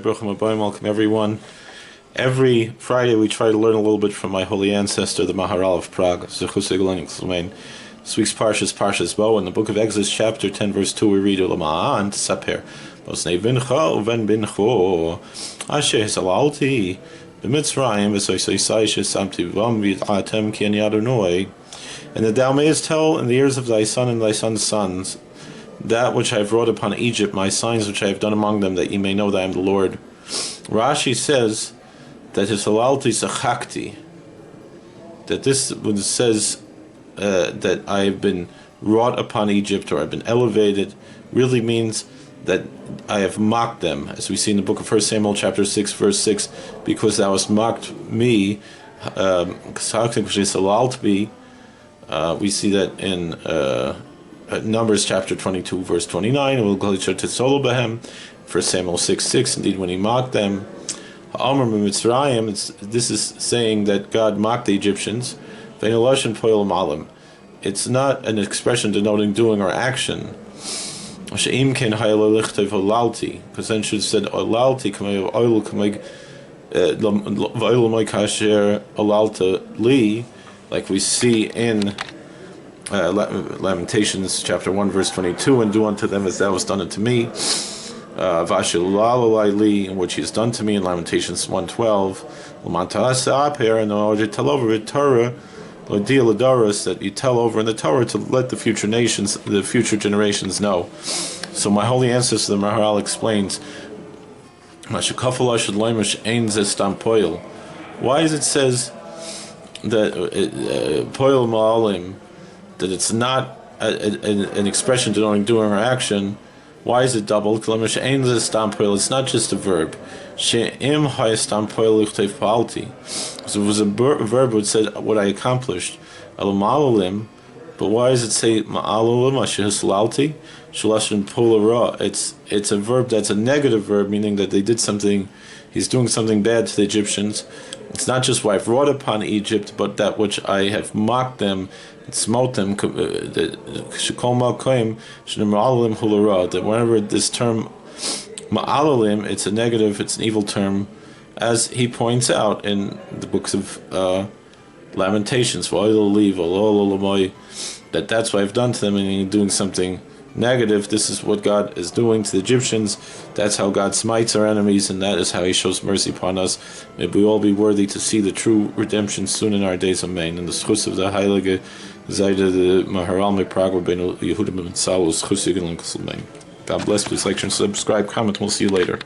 Welcome everyone. Every Friday we try to learn a little bit from my holy ancestor, the Maharal of Prague. This week's Parshas Bo. In the book of Exodus, chapter 10, verse 2, we read, Ulama'an Tsaper, Bosnei Bincha Uven Bincho, Aryeh Salalti, B'Mitzrayim, V'Soisai Shesamti Vam V'Atem Ki Ani Adonai. And that thou mayest tell in the ears of thy son and thy son's sons that which I have wrought upon Egypt, my signs which I have done among them, that ye may know that I am the Lord. Rashi says that Hisalalti Sachakti, that this says that I have been wrought upon Egypt, or I've been elevated, really means that I have mocked them, as we see in the book of 1 Samuel chapter 6 verse 6, because thou hast mocked me. We see that in Numbers chapter 22 verse 29, and we'll go to Solo Behem, 1 Samuel 6:6. Indeed, when he mocked them, this is saying that God mocked the Egyptians. It's not an expression denoting doing or action. Because then it should have said like we see in Lamentations chapter 1 verse 22, and do unto them as thou hast done unto me, in which he has done to me in Lamentations 1:12, in order to tell over it Torah, that you tell over in the Torah to let the future nations, the future generations know. So my holy ancestor, the Maharal, explains, why is it says that poil ma'alim, that it's not an expression denoting doing or action? Why is it doubled? It's not just a verb. So if it was a verb, it would say what I accomplished. But why does it say ma'alalim? It's a verb that's a negative verb, meaning that they did something, he's doing something bad to the Egyptians. It's not just what I've wrought upon Egypt, but that which I have mocked them, smote them. That whenever this term ma'alalim, it's a negative, it's an evil term, as he points out in the books of Lamentations, that that's what I've done to them, and doing something negative. This is what God is doing to the Egyptians. That's how God smites our enemies, and that is how he shows mercy upon us. May we all be worthy to see the true redemption soon in our days. Amen. And the schus of the Heilige Zayda, the Maharal me Prague, Rabbeinu Yehuda ben Salus, schus. God bless. Please like, share, and subscribe, comment. We'll see you later.